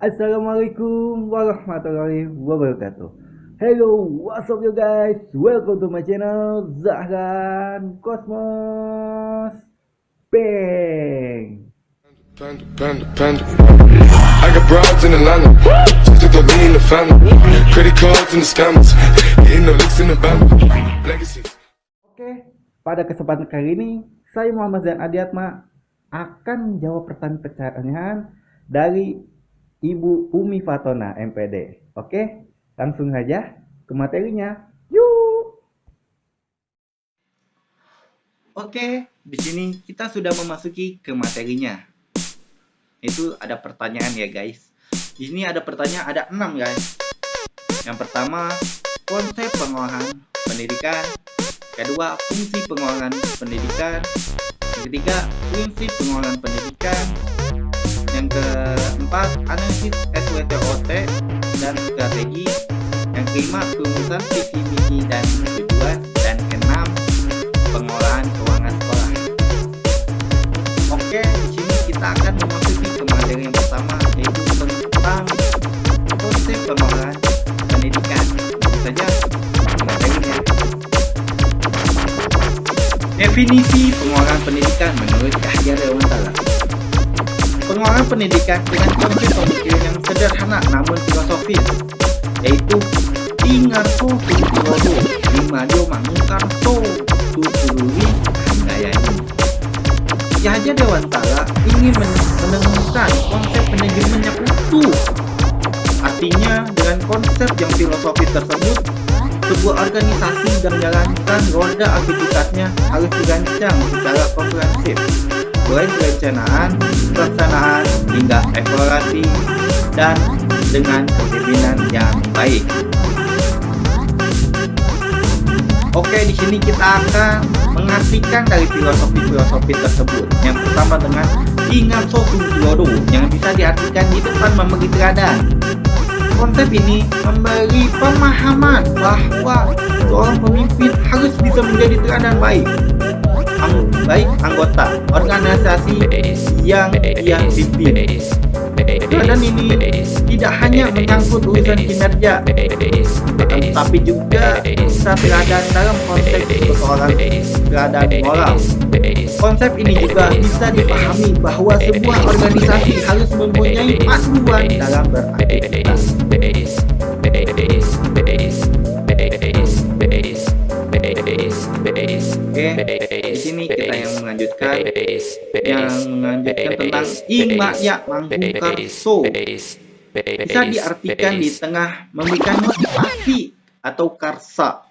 Assalamualaikum warahmatullahi wabarakatuh. Hello, what's up you guys? Welcome to my channel Zahran Cosmos Bang. Panda. I got broads in Atlanta, just took the lean in the family, credit cards and the scammers, hitting the licks in the band, legacies. Oke, pada kesempatan kali ini saya Muhammad Zain Adiatma akan menjawab pertanyaan dari Ibu Umi Fatona MPD. Oke, langsung saja ke materinya. Yuk. Oke, di sini kita sudah memasuki ke materinya. Itu ada pertanyaan ya guys. Di sini ada pertanyaan, ada 6 guys. Yang pertama, konsep pengolahan pendidikan. Kedua, fungsi pengolahan pendidikan. Yang ketiga, prinsip pengolahan pendidikan. Yang keempat, analisis SWOT dan strategi. Yang kelima, perumusan visi misi dan tujuan. Dan keenam, pengolahan keuangan sekolah. Oke, di sini kita akan memasuki ke materi yang pertama, yaitu tentang konsep pengolahan pendidikan. Tentu saja materinya. Definisi pengolahan pendidikan menurut Yahya Dewantara. Pengolahan pendidikan dengan konsep pemikiran yang sederhana namun filosofis, yaitu ingat tujuh lima jo mangkar so tutului handayani. Yahya Dewantara ingin menemukan konsep manajemen yang utuh. Artinya dengan konsep yang filosofis tersebut, sebuah organisasi yang menjalankan roda aktivitasnya harus dirancang secara komprehensif, mulai perencanaan, pelaksanaan, hingga evaluasi, dan dengan kepemimpinan yang baik. Oke, di sini kita akan mengartikan dari filosofi tersebut. Yang pertama dengan ingat sosum tulodo, yang bisa diartikan di depan memberi teladan. Konsep ini memberi pemahaman bahwa seorang pemimpin harus bisa menjadi teladan baik anggota organisasi yang ia pimpin. Teladan ini tidak hanya menyangkut urusan kinerja, tetapi juga bisa teladan dalam konteks persoalan teladan moral. Konsep ini juga bisa dipahami bahwa sebuah organisasi harus mempunyai panduan dalam beraktivitas. Oke, di sini kita yang melanjutkan tentang ingmakya mangkungkar so. Bisa diartikan di tengah memberikan motivasi atau karsa.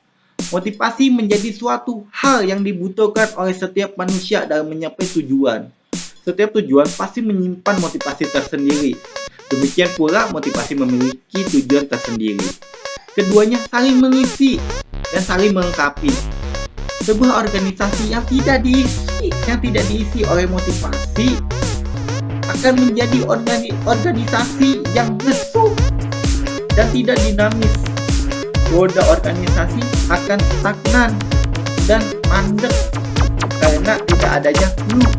Motivasi menjadi suatu hal yang dibutuhkan oleh setiap manusia dalam mencapai tujuan. Setiap tujuan pasti menyimpan motivasi tersendiri. Demikian pula motivasi memiliki tujuan tersendiri. Keduanya saling mengisi dan saling melengkapi. Sebuah organisasi yang tidak diisi oleh motivasi akan menjadi organisasi yang lesu dan tidak dinamis. Roda organisasi akan stagnan dan mandek karena tidak adanya clue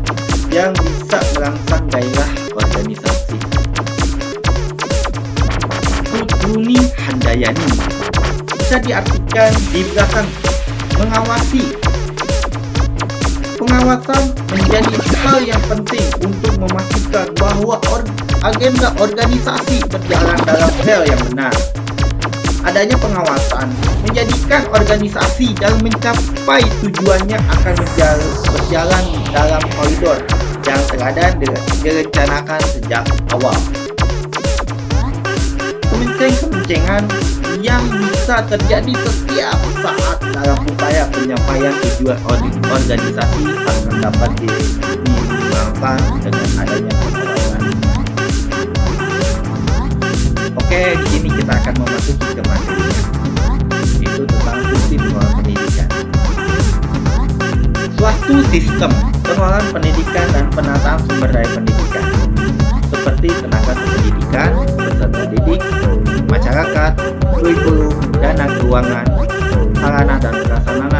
yang bisa merangsang gairah organisasi. Tutuni handayani bisa diartikan di belakang mengawasi. Pengawasan menjadi hal yang penting untuk memastikan bahwa agenda organisasi berjalan dalam hal yang benar. Adanya pengawasan menjadikan organisasi dalam mencapai tujuannya akan berjalan dalam koridor yang telah direncanakan sejak awal. Kemencengan yang bisa terjadi setiap saat dalam upaya penyampaian tujuan organisasi akan dapat diminimalkan dengan adanya pengawasan. Oke, di sini kita akan memasuki ke materinya, yaitu tentang fungsi pengelolaan pendidikan. Suatu sistem pengelolaan pendidikan dan penataan sumber daya pendidikan, seperti tenaga pendidikan, peserta didik, masyarakat, kurikulum, dana keuangan, sarana dan prasarana,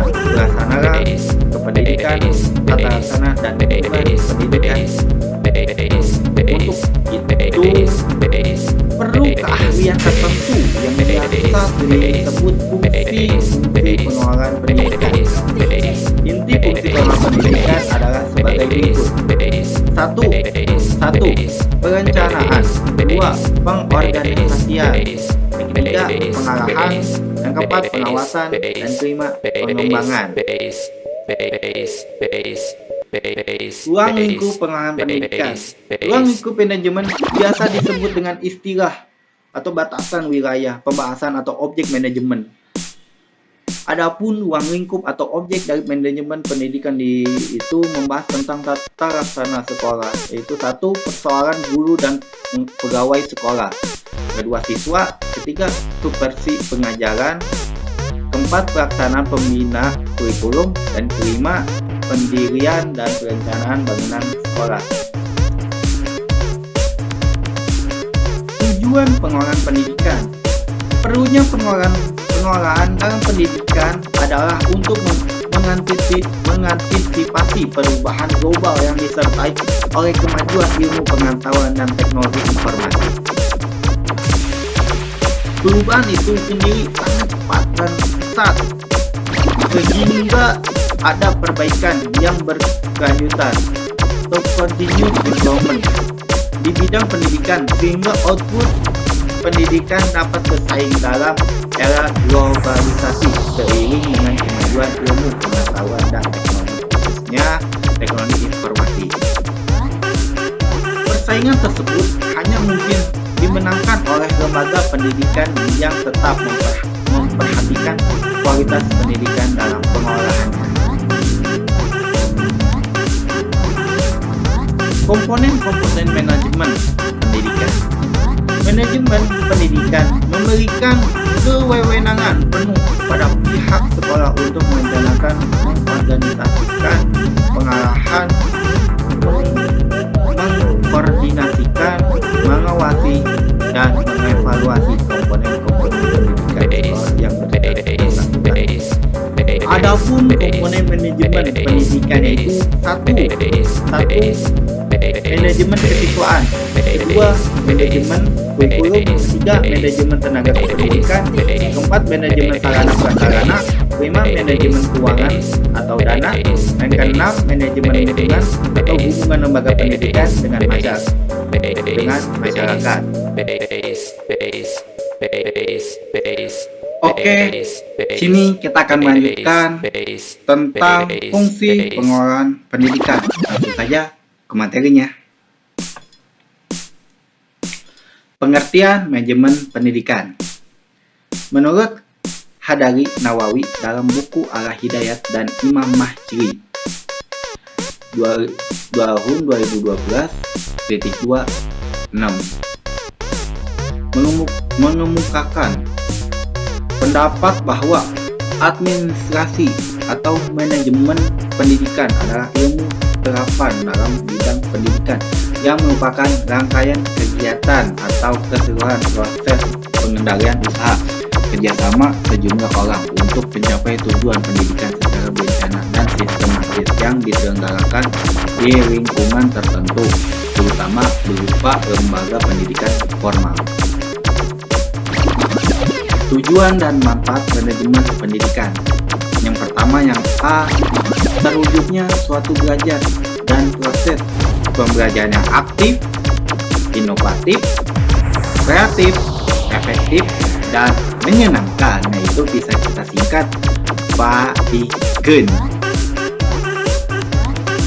kependidikan, tata laksana dan lingkungan pendidikan. Untuk itu disebut fungsi pengelolaan pendidikan. Inti fungsi pengelolaan pendidikan adalah sebagai berikut. 1. Perencanaan. 2. Pengorganisasian. 3. Pengarahan. Yang keempat, pengawasan. Dan kelima, pengembangan. Ruang lingkup pengelolaan pendidikan. Ruang lingkup manajemen biasa disebut dengan istilah atau batasan wilayah pembahasan atau objek manajemen. Adapun ruang lingkup atau objek dari manajemen pendidikan itu membahas tentang tata laksana sekolah, yaitu 1. Persoalan guru dan pegawai sekolah. 2. Siswa. 3. Supervisi pengajaran. 4. Pelaksanaan pembina kurikulum. Dan 5. Pendirian dan perencanaan bangunan sekolah. Tujuan pengelolaan pendidikan. Perlunya pengelolaan dalam pendidikan adalah untuk mengantisipasi perubahan global yang disertai oleh kemajuan ilmu pengetahuan dan teknologi informasi. Perubahan itu sendiri sangat cepat dan pesat, sehingga ada perbaikan yang berkelanjutan atau continuous development di bidang pendidikan, sehingga output pendidikan dapat bersaing dalam era globalisasi seiring dengan kemajuan ilmu pengetahuan dan teknologi, khususnya teknologi informasi. Persaingan tersebut hanya mungkin dimenangkan oleh lembaga pendidikan yang tetap memperhatikan kualitas pendidikan dalam pengelolaannya. Komponen-komponen manajemen pendidikan. Manajemen pendidikan memberikan kewenangan penuh kepada pihak sekolah untuk merencanakan, mengorganisasikan, pengarahan, mengkoordinasikan, mengawasi, dan mengevaluasi komponen-komponen pendidikan sekolah yang bersangkutan. Adapun komponen manajemen pendidikan yaitu 1. Manajemen kesiswaan. 2. Manajemen kurikulum. 3. Manajemen tenaga kependidikan. 4. Manajemen sarana prasarana. 5. Manajemen keuangan atau dana. Dan ke-6. Manajemen lingkungan atau hubungan lembaga pendidikan dengan masyarakat. Oke, sini kita akan melanjutkan tentang fungsi pengelolaan pendidikan. Langsung saja ke materinya. Pengertian manajemen pendidikan. Menurut Hadari Nawawi dalam buku Al-Hidayat dan Imam Mahjri tahun 2012/26 mengemukakan pendapat bahwa administrasi atau manajemen pendidikan adalah ilmu terapan dalam bidang pendidikan yang merupakan rangkaian kegiatan atau keseluruhan proses pengendalian usaha kerjasama sejumlah orang untuk mencapai tujuan pendidikan secara berencana dan sistematis yang diselenggarakan di lingkungan tertentu, terutama berupa lembaga pendidikan formal. Tujuan dan manfaat manajemen pendidikan. Yang pertama, yang A, terwujudnya suatu belajar dan proses pembelajaran yang aktif, inovatif, kreatif, efektif, dan menyenangkan. Nah, itu bisa kita singkat PAIKEN.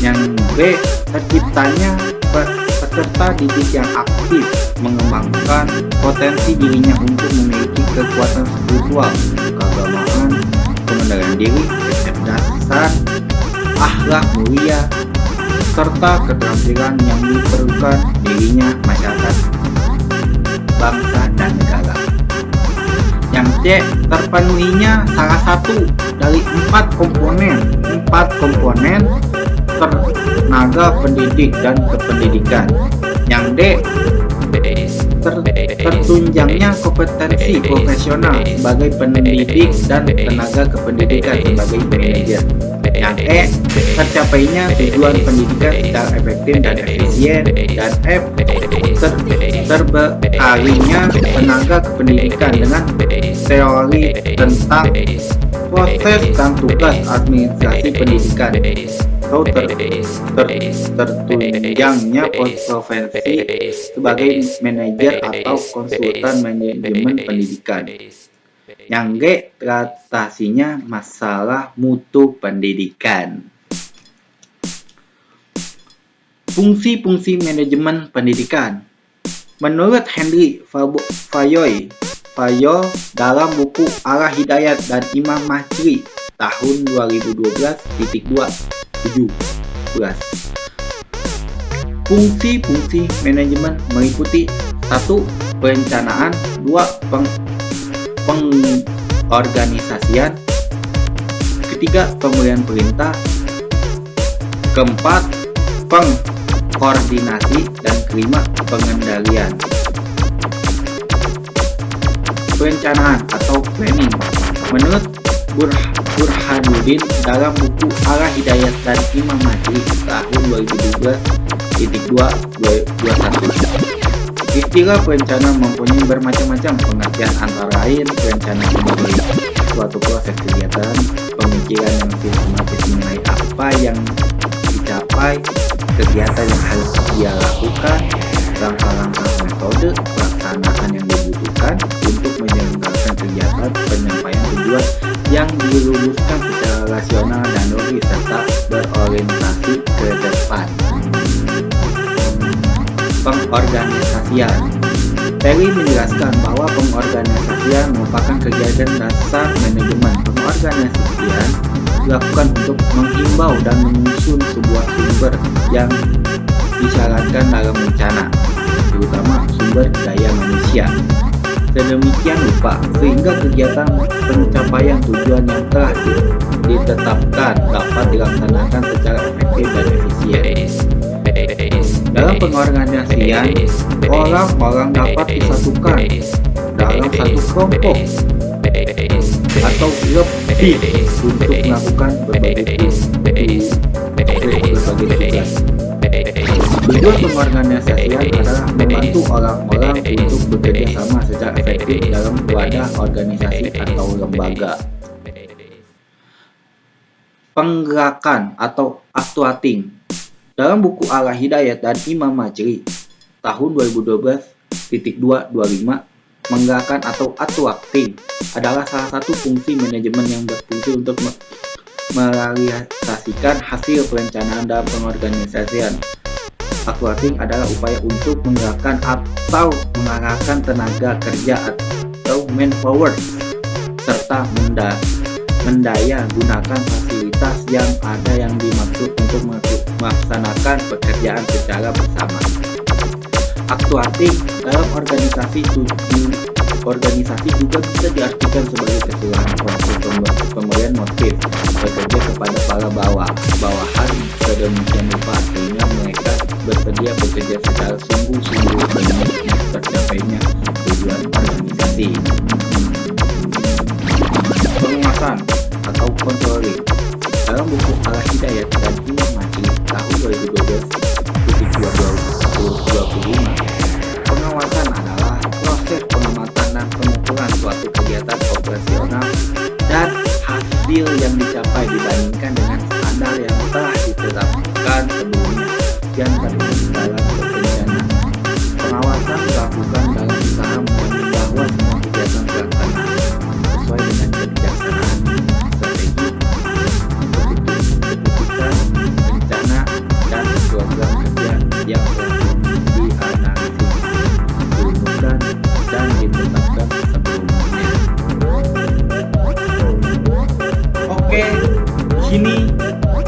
Yang B, terciptanya peserta didik yang aktif, mengembangkan potensi dirinya untuk memiliki kekuatan spiritual, keagamaan, pengendalian diri, kecerdasan, akhlak mulia, serta keterampilan yang diperlukan dirinya masyarakat, bangsa, dan negara. Yang C, terpenuhinya salah satu dari 4 komponen tenaga pendidik dan kependidikan. Yang D, tertunjangnya kompetensi profesional sebagai pendidik dan tenaga kependidikan sebagai manajer. Yang E, tercapainya tujuan pendidikan secara efektif dan efisien. Dan F, terbekalinya tenaga kependidikan dengan teori tentang proses dan tugas administrasi pendidikan atau tertunjangnya profesi sebagai manajer atau konsultan manajemen pendidikan. Yang G, teratasinya masalah mutu pendidikan. Fungsi-fungsi manajemen pendidikan. Menurut Henry Fayol dalam buku Arah Hidayat dan Imam Mahjri tahun 2012.2.17. Fungsi-fungsi manajemen meliputi 1. Perencanaan, 2. Pengorganisasian, 3. Pemberian perintah, 4. Pengkoordinasi, dan 5. Pengendalian. Perencanaan atau planning. Menurut Burhanuddin dalam buku Arah Hidayat dan Imam Mahjri tahun 2012.2.21. Istilah perencanaan mempunyai bermacam-macam pengertian, antara lain perencanaan sebagai suatu proses kegiatan, pemikiran yang sistematis mengenai apa yang dicapai, kegiatan yang harus dia lakukan, langkah-langkah metode pelaksanaan yang dibutuhkan untuk menyelenggarakan kegiatan, penyampaian tujuan yang dirumuskan secara rasional dan logis serta berorientasi ke depan. Pengorganisasian. Perry menjelaskan bahwa pengorganisasian merupakan kegiatan dasar manajemen. Pengorganisasian dilakukan untuk menghimbau dan menyusun sebuah sumber yang disyaratkan dalam rencana, terutama sumber daya manusia, sedemikian rupa sehingga kegiatan pencapaian tujuan yang telah ditetapkan dapat dilaksanakan secara efektif dan efisien. Dalam pengorganisasian, orang-orang dapat disatukan dalam satu kelompok atau lebih untuk melakukan berbagai tugas. Tujuan pengorganisasian adalah membantu orang-orang untuk bekerja sama secara efektif dalam wadah organisasi atau lembaga. Penggerakan atau actuating. Dalam buku Arah Hidayat dan Imam Mahjri tahun 2012.225, menggerakkan atau actuating adalah salah satu fungsi manajemen yang berfungsi untuk merealisasikan hasil perencanaan dalam pengorganisasian. Actuating adalah upaya untuk menggerakkan atau mengarahkan tenaga kerja atau manpower serta mendaya gunakan fasilitas yang ada yang dimaksud untuk melaksanakan pekerjaan secara bersama. Actuating dalam organisasi juga bisa diartikan sebagai keseluruhan proses pemberian motif bekerja kepada para bawahan sedemikian rupa sehingga mereka bersedia bekerja secara sungguh-sungguh demi tercapainya tujuan organisasi. Penguasaan atau controlling. Dalam buku Arah Hidayat dan Imam Mahjri tahun 2012.225, pengawasan adalah proses pengamatan dan pengukuran suatu kegiatan operasional dan hasil yang dicapai dibandingkan dengan standar yang telah ditetapkan sebelumnya yang tertulis dalam perencanaan. Pengawasan dilakukan dalam usaha menjamin bahwa semua kegiatan pelaksanaan sesuai dengan kebijaksanaan, strategi, keputusan, rencana, dan program kerja yang telah dianalisis, dirumuskan, dan ditetapkan sebelumnya. Oke, sini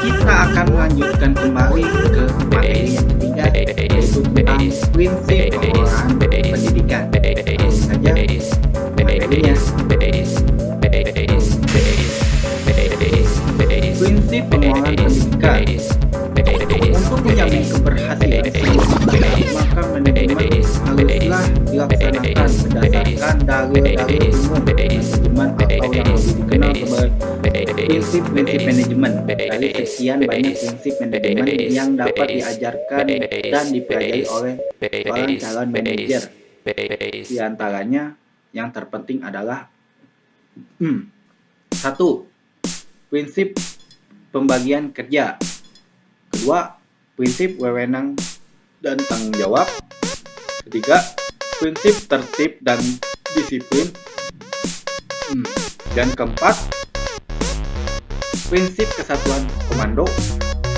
kita akan melanjutkan kembali ke materi yang ketiga, yaitu tentang prinsip pengelolaan pendidikan. Langsung saja materinya. Prinsip pengelolaan pendidikan. Untuk menjamin keberhasilan maka manajemen haruslah dilaksanakan berdasarkan dalil-dalil umum manajemen atau yang lebih dikenal sebagai prinsip-prinsip manajemen. Dari sekian banyak prinsip manajemen yang dapat diajarkan dan dipelajari oleh seorang calon manajer, di antaranya yang terpenting adalah Satu, prinsip pembagian kerja. Kedua, prinsip wewenang dan tanggung jawab. Ketiga, prinsip tertib dan disiplin. Dan keempat, prinsip kesatuan komando.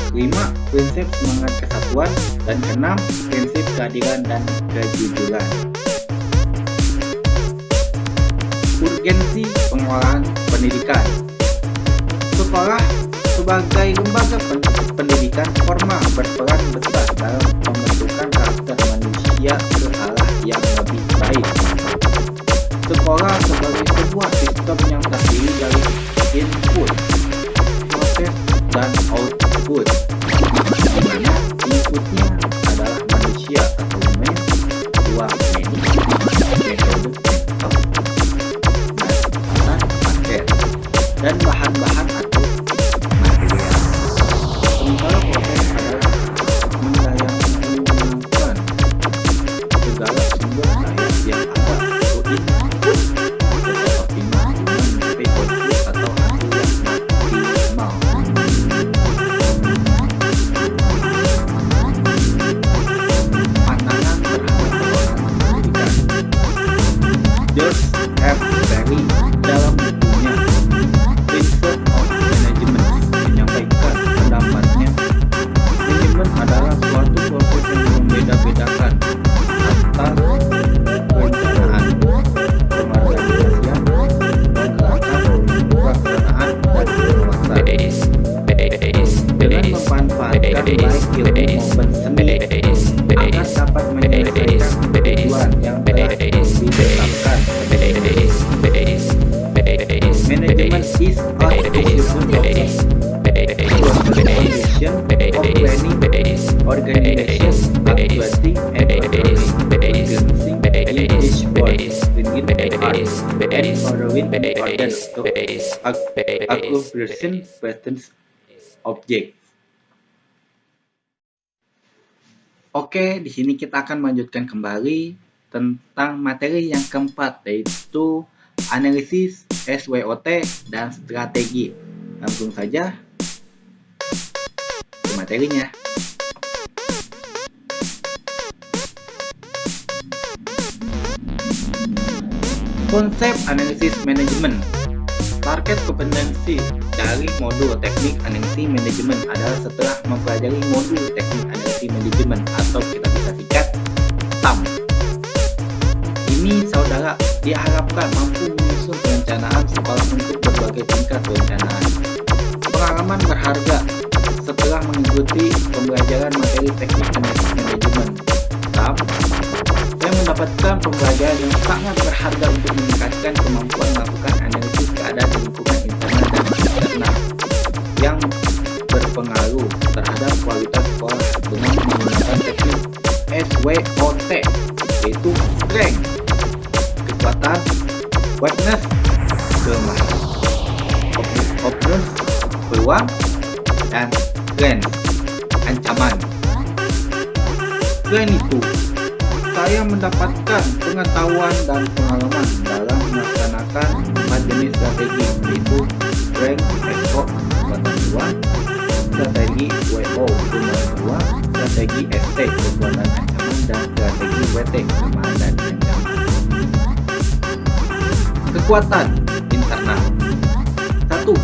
Kelima, prinsip semangat kesatuan. Dan keenam, prinsip keadilan dan kejujuran. Urgensi pengelolaan pendidikan. Sekolah sebagai lembaga pendidikan formal berperan besar dalam pembentukan karakter manusia ke arah yang lebih baik. Sekolah sebagai sebuah sistem yang terdiri dari input, proses, dan output, di mana inputnya adalah manusia atau men, dua many, metode paket, dan bahan-bahan atau material. Sementara proses adalah menggayungkan segala sumber daya yang ada untuk input secara optimal mencapai output atau hasil yang maksimal. Pandangan terhadap pengelolaan pendidikan. George F. Berry dalam bukunya Principles of Management menyampaikan pendapatnya, manajemen adalah suatu proses yang membeda-bedakan antara perencanaan, pengorganisasian, penggerakan, pelaksanaan, dan penguasaan. Dengan memanfaatkan baik ilmu maupun seni agar dapat menyelesaikan tujuan yang telah ditetapkan. Manajemen is a discipline of foundation of planning, organization, actuating, and controlling, organizing each work within art and following in order to accomplish certain object. Oke, di sini kita akan melanjutkan kembali tentang materi yang keempat, yaitu analisis SWOT dan strategi. Langsung saja ke materinya. Konsep analisis manajemen. Target kompetensi dari modul teknik analisis manajemen adalah setelah mempelajari modul teknik analisis manajemen atau kita bisa singkat TAM. Ini saudara diharapkan mampu menyusun perencanaan sekolah untuk berbagai tingkat perencanaan. Pengalaman berharga setelah mengikuti pembelajaran materi teknik analisis manajemen TAM. Saya mendapatkan pembelajaran yang sangat berharga untuk meningkatkan kemampuan melakukan analisis keadaan di lingkungan internal dan eksternal yang berpengaruh terhadap kualitas sekolah dengan menggunakan teknik SWOT, yaitu strength, kekuatan, weakness, kelemahan, openness, peluang, dan strength, ancaman. Selain itu, saya mendapatkan pengetahuan dan pengalaman dalam melaksanakan 4 jenis strategi, yaitu strength, SO, kekuatan peluang, strategi WO, kelemahan peluang, strategi ST, kekuatan ancaman, dan strategi WT, kelemahan dan ancaman. Kekuatan internal. 1.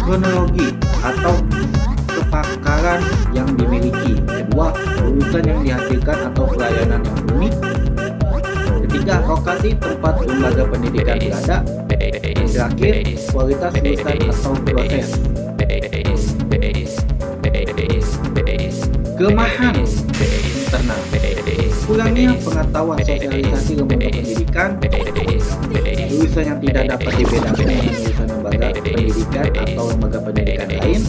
Kronologi atau kepakaran yang dimiliki. Kedua, lulusan yang dihasilkan atau pelayanan yang unik. Ketiga, lokasi tempat lembaga pendidikan berada. Terakhir, kualitas lulusan atau proses. Kelemahan internal. Kurangnya pengetahuan sosialisasi lembaga pendidikan. Lulusan yang tidak dapat dibedakan dengan lulusan lembaga pendidikan atau lembaga pendidikan lain.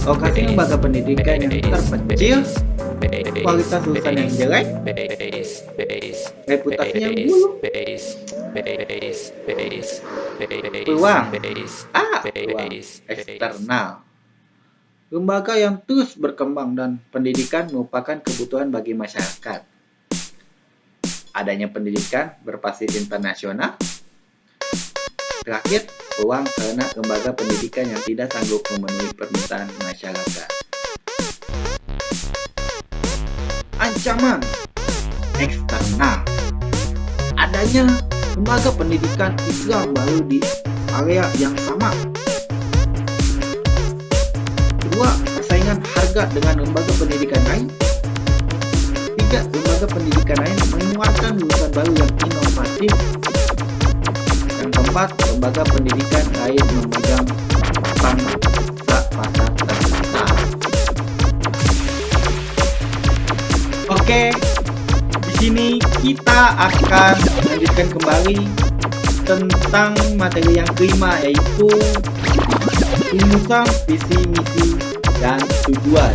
Lokasi lembaga pendidikan yang terpencil. Kualitas lulusan yang jelek. Reputasi yang buruk. Peluang. Peluang eksternal. Lembaga yang terus berkembang dan pendidikan merupakan kebutuhan bagi masyarakat. Adanya pendidikan berbasis internasional, terakhir, peluang karena lembaga pendidikan yang tidak sanggup memenuhi permintaan masyarakat. Ancaman eksternal. Adanya lembaga pendidikan Islam baru di area yang sama. Kedua, persaingan harga dengan lembaga pendidikan lain. Tiga, lembaga pendidikan lain mengeluarkan lulusan baru yang inovatif. Yang keempat, lembaga pendidikan lain memegang pangsa pasar terbesar. Oke, di sini kita akan melanjutkan kembali tentang materi yang kelima, yaitu rumusan, visi, misi, dan tujuan.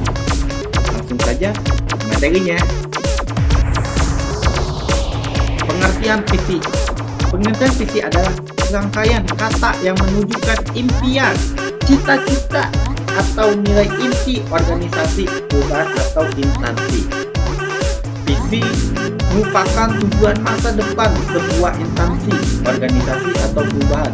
Langsung saja ke materinya. Pengertian visi. Pengertian visi adalah rangkaian kata yang menunjukkan impian, cita-cita, atau nilai inti organisasi, perusahaan, atau instansi. Visi merupakan tujuan masa depan sebuah instansi, organisasi, atau perubahan.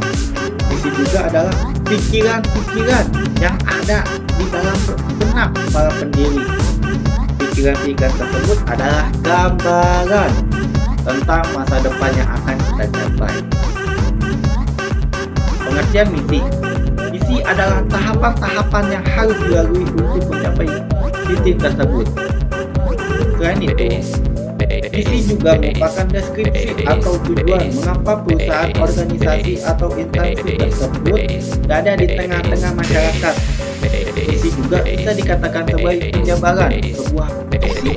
Visi juga adalah pikiran-pikiran yang ada di dalam benak para pendiri. Pikiran-pikiran tersebut adalah gambaran tentang masa depan yang akan kita capai. Pengertian misi. Misi adalah tahapan-tahapan yang harus dilalui untuk mencapai titik tersebut. Selain itu, misi juga merupakan deskripsi atau tujuan mengapa perusahaan, organisasi, atau instansi tersebut berada di tengah-tengah masyarakat. Misi juga bisa dikatakan sebagai penjabaran sebuah visi.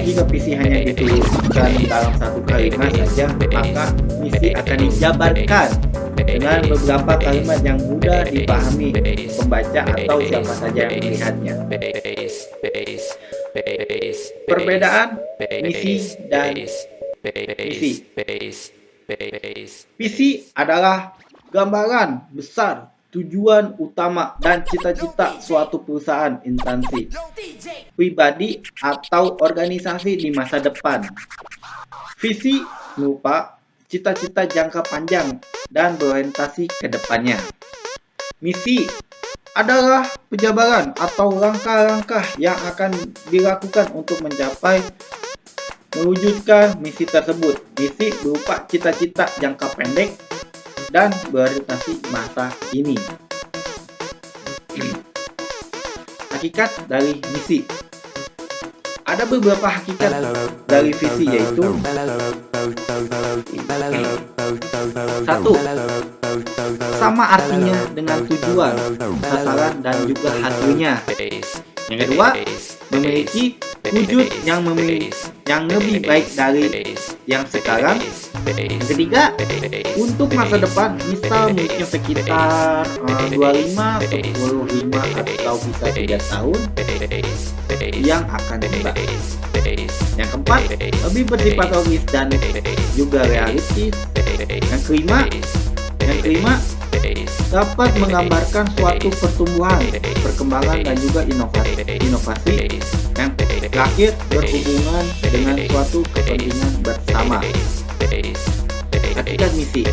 Jika visi hanya dituliskan dalam satu kalimat saja, maka misi akan dijabarkan dengan beberapa kalimat yang mudah dipahami pembaca atau siapa saja yang melihatnya. Perbedaan misi dan visi. Visi adalah gambaran besar tujuan utama dan cita-cita suatu perusahaan, instansi, pribadi, atau organisasi di masa depan. Visi berupa cita-cita jangka panjang dan berorientasi ke depannya. Misi adalah penjabaran atau langkah-langkah yang akan dilakukan untuk mewujudkan misi tersebut. Misi berupa cita-cita jangka pendek dan berorientasi masa kini. Hakikat dari misi. Ada beberapa hakikat dari visi, yaitu 1. Sama artinya dengan tujuan, sasaran, dan juga hasilnya. Yang kedua, memiliki wujud yang lebih baik dari yang sekarang. Yang ketiga, untuk masa depan, misal mungkin sekitar 25, 10, 5, atau bisa 3 tahun yang akan tiba. Yang keempat, lebih bersifat logis dan juga realistis. Yang kelima, dapat menggambarkan suatu pertumbuhan, perkembangan, dan juga inovasi. Yang terakhir, berhubungan dengan suatu kepentingan bersama. Hakikat misi.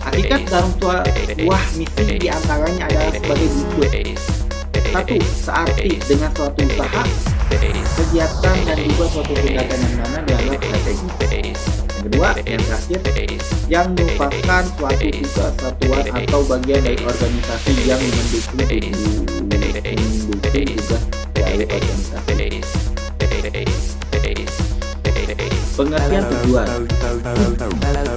Hakikat dalam sebuah misi diantaranya adalah sebagai berikut. 1. Searti dengan suatu usaha, kegiatan, dan juga suatu tindakan yang mana dianggap strategis. Yang kedua, yang terakhir, yang merupakan suatu kesatuan atau bagian dari organisasi yang mendukung juga dari organisasi. Pengertian tujuan.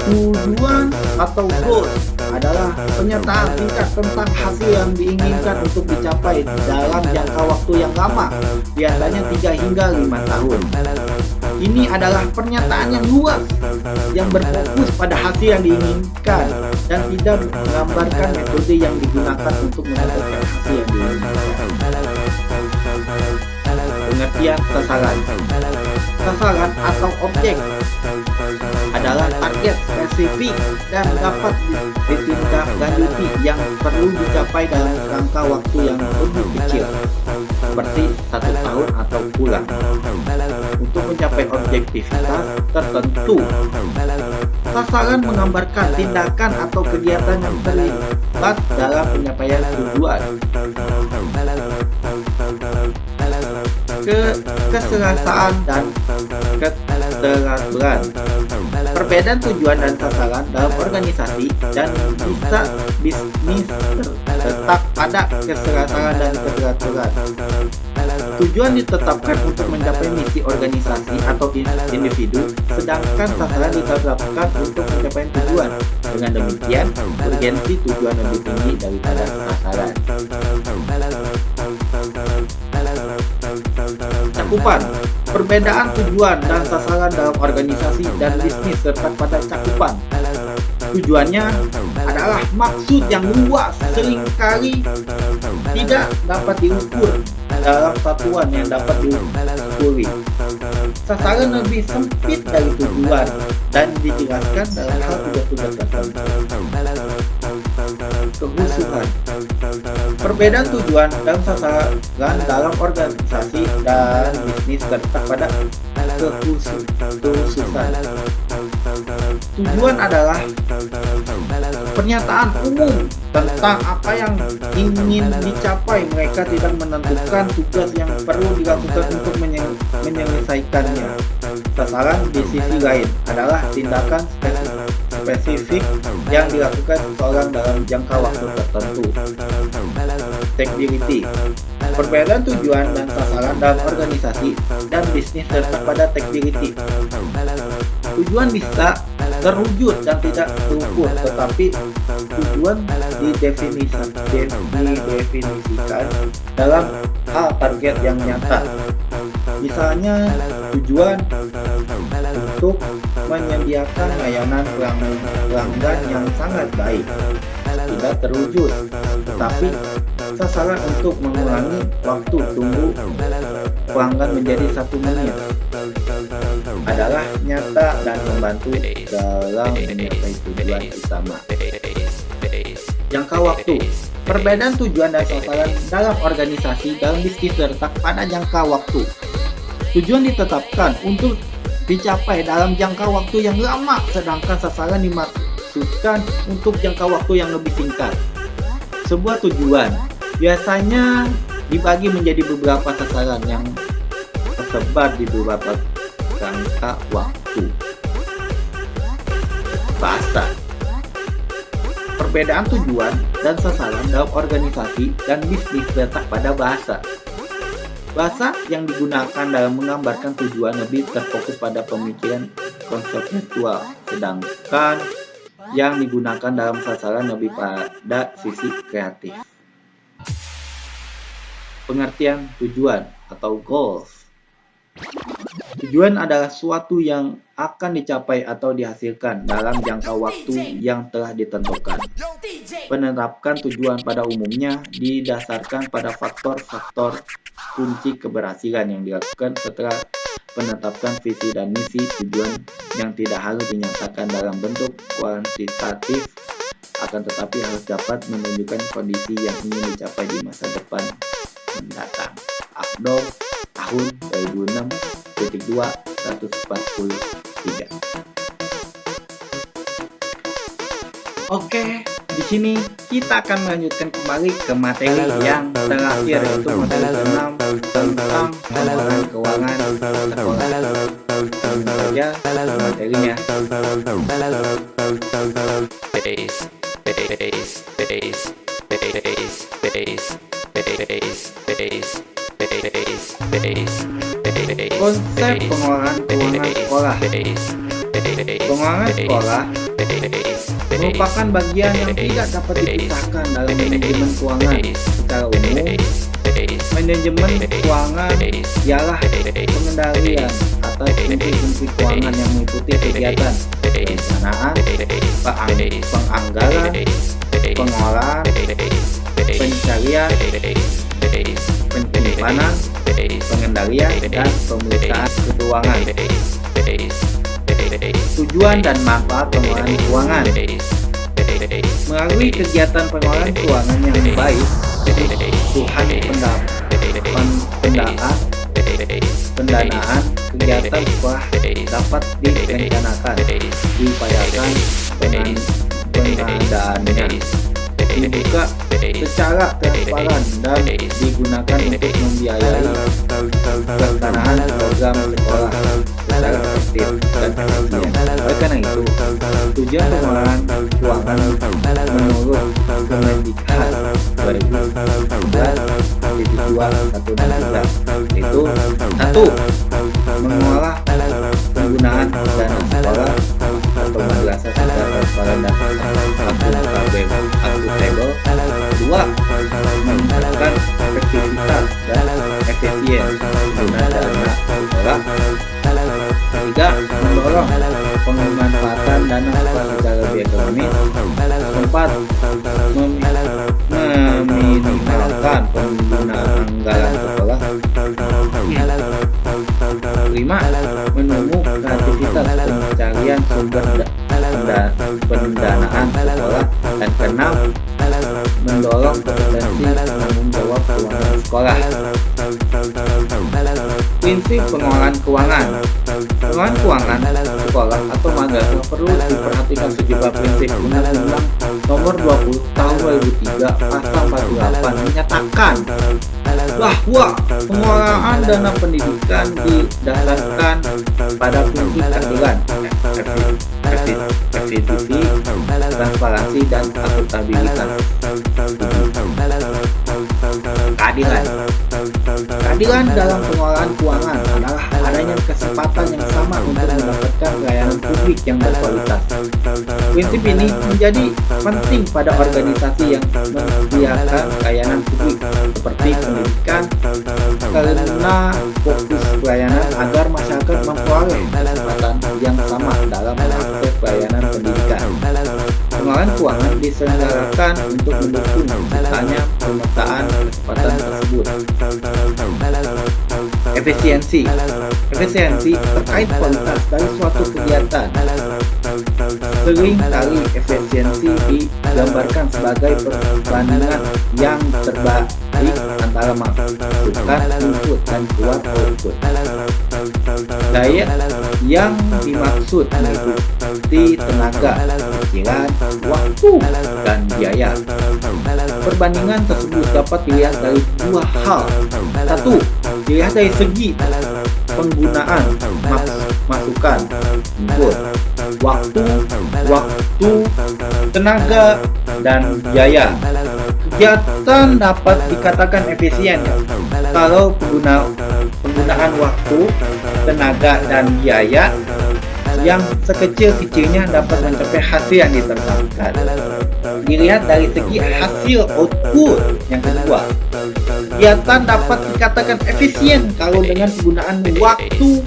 Tujuan atau goal adalah pernyataan singkat tentang hasil yang diinginkan untuk dicapai dalam jangka waktu yang lama, biasanya 3 hingga 5 tahun. Ini adalah pernyataan yang luas, yang berfokus pada hasil yang diinginkan dan tidak menggambarkan metode yang digunakan untuk mendapatkan hasil yang diinginkan. Pengertian sasaran. Sasaran atau objek adalah target spesifik dan dapat ditindaklanjuti yang perlu dicapai dalam jangka waktu yang lebih kecil, seperti 1 tahun atau bulan, untuk mencapai objektivitas tertentu. Sasaran menggambarkan tindakan atau kegiatan yang terlibat dalam penyampaian tujuan. Keserasaan dan keteraturan. Perbedaan tujuan dan sasaran dalam organisasi dan bisa bisnis terletak pada keserasaan dan keteraturan. Tujuan ditetapkan untuk mencapai misi organisasi atau individu, sedangkan sasaran ditetapkan untuk mencapai tujuan. Dengan demikian, urgensi tujuan lebih tinggi daripada sasaran. Cakupan. Perbedaan tujuan dan sasaran dalam organisasi dan bisnis terletak pada cakupan. Tujuannya adalah maksud yang luas, seringkali tidak dapat diukur dalam satuan yang dapat diukuri. Sasaran lebih sempit dari tujuan dan dijelaskan dalam hal tugas-tugas tertentu. Kehususan. Perbedaan tujuan dan sasaran dalam organisasi dan bisnis terletak pada kehususan. Tujuan adalah pernyataan umum tentang apa yang ingin dicapai. Mereka tidak menentukan tugas yang perlu dilakukan untuk menyelesaikannya. Sasaran di sisi lain adalah tindakan spesifik yang dilakukan seseorang dalam jangka waktu tertentu. Technicality. Perbedaan tujuan dan sasaran dalam organisasi dan bisnis terletak pada technicality. Tujuan bisa terwujud dan tidak terukur, tetapi tujuan didefinisikan dalam hal target yang nyata. Misalnya, tujuan untuk menyediakan layanan pelanggan yang sangat baik tidak terwujud, tetapi sasaran untuk mengurangi waktu tunggu pelanggan menjadi 1 menit adalah nyata dan membantu dalam mencapai tujuan utama. Jangka waktu. Perbedaan tujuan dan sasaran dalam organisasi dalam bisnis terletak pada jangka waktu. Tujuan ditetapkan untuk dicapai dalam jangka waktu yang lama, sedangkan sasaran dimaksudkan untuk jangka waktu yang lebih singkat. Sebuah tujuan biasanya dibagi menjadi beberapa sasaran yang tersebar di beberapa jangka waktu. Bahasa. Perbedaan tujuan dan sasaran dalam organisasi dan bisnis terletak pada bahasa. Bahasa yang digunakan dalam menggambarkan tujuan lebih terfokus pada pemikiran konseptual, sedangkan yang digunakan dalam sasaran lebih pada sisi kreatif. Pengertian tujuan atau goals. Tujuan adalah suatu yang akan dicapai atau dihasilkan dalam jangka waktu yang telah ditentukan. Penetapan tujuan pada umumnya didasarkan pada faktor-faktor kunci keberhasilan yang dilakukan setelah penetapan visi dan misi. Tujuan yang tidak harus dinyatakan dalam bentuk kuantitatif, akan tetapi harus dapat menunjukkan kondisi yang ingin dicapai di masa depan mendatang. Akdom tahun 2006.2.143. Oke, di sini kita akan melanjutkan kembali ke materi yang terakhir, yaitu materi ke-6 tentang pengelolaan keuangan sekolah. Langsung saja materinya. Konsep pengelolaan keuangan sekolah. Pengelolaan sekolah merupakan bagian yang tidak dapat dipisahkan dalam manajemen keuangan. Secara umum, manajemen keuangan ialah pengendalian atas fungsi-fungsi keuangan yang meliputi kegiatan perencanaan, penganggaran, pengelolaan, pencarian, penyimpanan, pengendalian, dan pemeriksaan keuangan. Tujuan dan manfaat pengelolaan keuangan. Melalui kegiatan pengelolaan keuangan yang baik, kebutuhan pendanaan, kegiatan sekolah dapat direncanakan, diupayakan pengadaannya, dibuka secara transparan dan digunakan untuk membiayai pelaksanaan program sekolah secara tertib dan efisien. Oleh karena itu, tujuan pengelolaan keuangan menurut Kemendikbud 2011-213 itu: 1. Mengolah penggunaan dana sekolah atau madrasah secara transparan dan akuntabel. 2. Meningkatkan efektivitas dan efisien penggunaan dana sekolah. 3. Mendorong pemanfaatan dana sekolah secara lebih ekonomis. 4. Meminimalkan penggunaan anggaran sekolah. 5. Menunggu kreativitas pencarian sumber pendanaan sekolah. Dan 6. Mendorong kompetensi tanggung jawab keuangan sekolah. Prinsip pengelolaan keuangan. Pengelolaan keuangan sekolah atau madrasah perlu diperhatikan sejumlah prinsip. Undang-Undang Nomor 20 Tahun 2003 Pasal 48 menyatakan bahwa pengelolaan dana pendidikan didasarkan pada prinsip keadilan, efisiensi, transparansi, dan akuntabilitas. Keadilan dalam pengelolaan keuangan adalah adanya kesempatan yang sama untuk mendapatkan pelayanan publik yang berkualitas. Prinsip ini menjadi penting pada organisasi yang menyediakan pelayanan publik seperti pendidikan, karena fokus pelayanan agar masyarakat memperoleh kesempatan yang sama dalam mengakses pelayanan pendidikan. Pengelolaan keuangan diselenggarakan untuk mendukung terciptanya pemetaan kesempatan tersebut. Efisiensi terkait kualitas dari suatu kegiatan. Sering kali efisiensi digambarkan sebagai perbandingan yang terbaik antara masukan input dan keluar output. Daya yang dimaksud meliputi tenaga, pikiran, waktu, dan biaya. Perbandingan tersebut dapat dilihat dari dua hal. 1. Dilihat dari segi penggunaan masukan input, waktu, tenaga, dan biaya. Kegiatan dapat dikatakan efisien kalau penggunaan waktu, tenaga, dan biaya yang sekecil-kecilnya dapat mencapai hasil yang ditetapkan. Dilihat dari segi hasil output. Yang kedua, kegiatan dapat dikatakan efisien kalau dengan penggunaan waktu,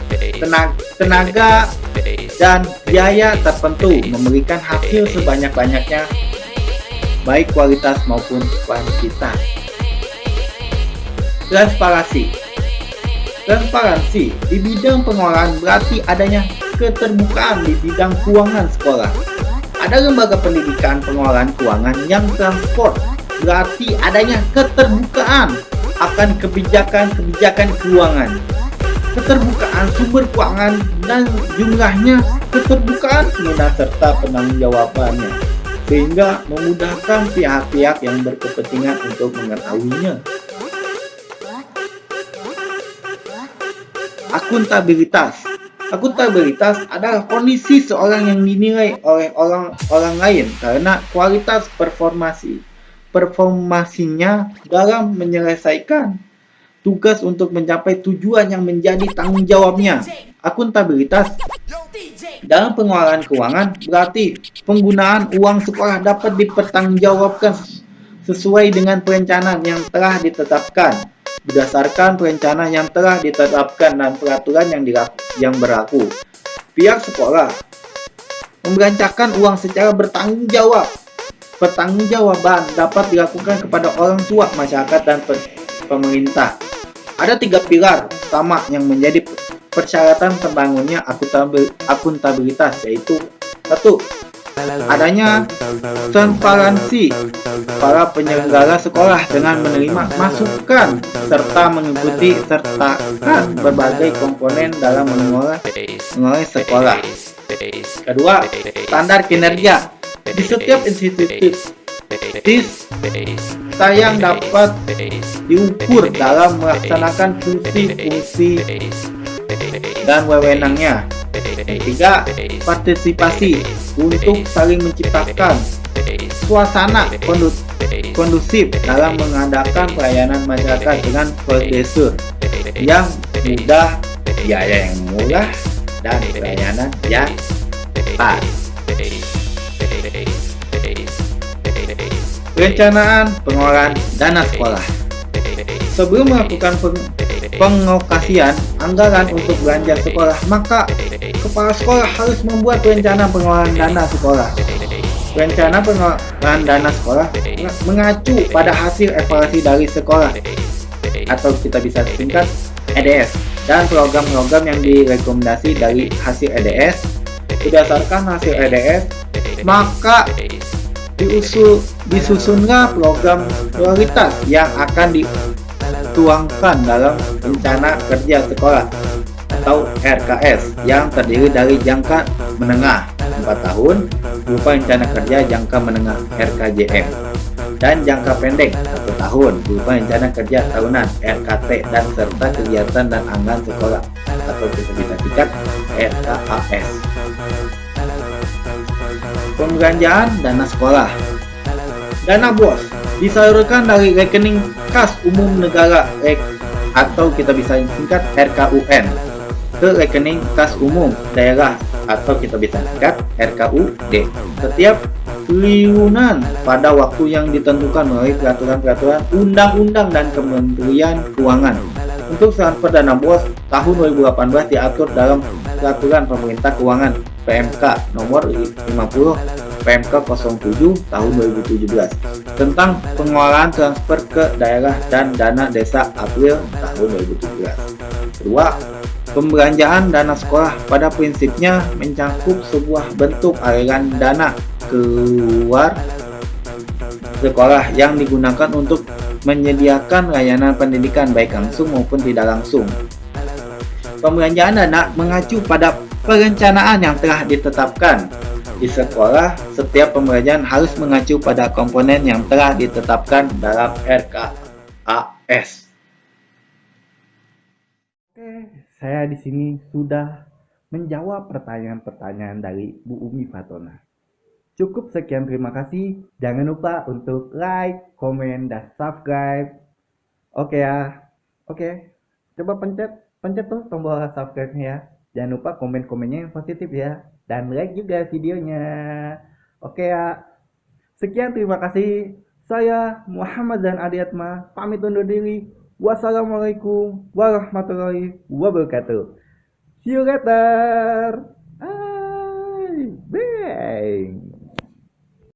tenaga, dan biaya tertentu memberikan hasil sebanyak-banyaknya, baik kualitas maupun kuantitas. Transparansi di bidang pengelolaan berarti adanya keterbukaan di bidang keuangan sekolah. Ada lembaga pendidikan pengelolaan keuangan yang transport, berarti adanya keterbukaan akan kebijakan keuangan, keterbukaan sumber keuangan dan jumlahnya, keterbukaan penggunaan serta penanggung-jawabannya, sehingga memudahkan pihak-pihak yang berkepentingan untuk mengetahuinya. Akuntabilitas adalah kondisi seorang yang dinilai oleh orang lain karena kualitas performasinya dalam menyelesaikan tugas untuk mencapai tujuan yang menjadi tanggung jawabnya. Akuntabilitas dalam pengelolaan keuangan berarti penggunaan uang sekolah dapat dipertanggungjawabkan sesuai dengan perencanaan yang telah ditetapkan, berdasarkan perencanaan yang telah ditetapkan dan peraturan yang berlaku. Pihak sekolah membelanjakan uang secara bertanggung jawab. Pertanggungjawaban dapat dilakukan kepada orang tua, masyarakat, dan pemerintah. Ada 3 pilar utama yang menjadi persyaratan terbangunnya akuntabilitas, yaitu 1. adanya transparansi para penyelenggara sekolah dengan menerima masukan serta mengikuti sertakan berbagai komponen dalam mengelola sekolah. Kedua, standar kinerja. Di setiap institusi yang dapat diukur dalam melaksanakan fungsi-fungsi dan wewenangnya. Ketiga, partisipasi untuk saling menciptakan suasana kondusif dalam mengadakan pelayanan masyarakat dengan prosedur yang mudah, biaya yang murah, dan pelayanan yang tepat. Perencanaan pengelolaan dana sekolah. Sebelum melakukan pengokasian anggaran untuk belanja sekolah, maka kepala sekolah harus membuat rencana pengelolaan dana sekolah. Rencana pengelolaan dana sekolah mengacu pada hasil evaluasi dari sekolah, atau kita bisa singkat EDS, dan program-program yang direkomendasi dari hasil EDS. Berdasarkan hasil EDS, maka disusunlah program prioritas yang akan dituangkan dalam rencana kerja sekolah atau RKS yang terdiri dari jangka menengah 4 tahun berupa rencana kerja jangka menengah RKJM dan jangka pendek 1 tahun berupa rencana kerja tahunan RKT dan serta kegiatan dan anggaran sekolah atau kita bisa singkat RKAS. Pembelanjaan dana sekolah. Dana BOS disalurkan dari rekening kas umum negara atau kita bisa singkat RKUN ke rekening kas umum daerah atau kita bisa singkat RKUD setiap triliunan pada waktu yang ditentukan melalui peraturan-peraturan undang-undang dan Kementerian Keuangan. Untuk transfer dana BOS tahun 2018 diatur dalam peraturan pemerintah keuangan PMK nomor 50 PMK 07 tahun 2017 tentang pengelolaan transfer ke daerah dan dana desa April tahun 2017. Kedua, pembelanjaan dana sekolah pada prinsipnya mencakup sebuah bentuk aliran dana keluar sekolah yang digunakan untuk menyediakan layanan pendidikan baik langsung maupun tidak langsung. Pembelanjaan dana mengacu pada perencanaan yang telah ditetapkan. Di sekolah, setiap pembelanjaan harus mengacu pada komponen yang telah ditetapkan dalam RKAS. Oke, saya di sini sudah menjawab pertanyaan-pertanyaan dari Bu Umi Fatona. Cukup sekian, terima kasih. Jangan lupa untuk like, komen, dan subscribe. Oke ya. Oke. Coba pencet tuh tombol subscribe-nya ya. Jangan lupa komen-komennya yang positif ya. Dan like juga videonya. Oke ya. Sekian, terima kasih. Saya Muhammad dan Adiatma pamit undur diri. Wassalamualaikum warahmatullahi wabarakatuh. See you later. Bye.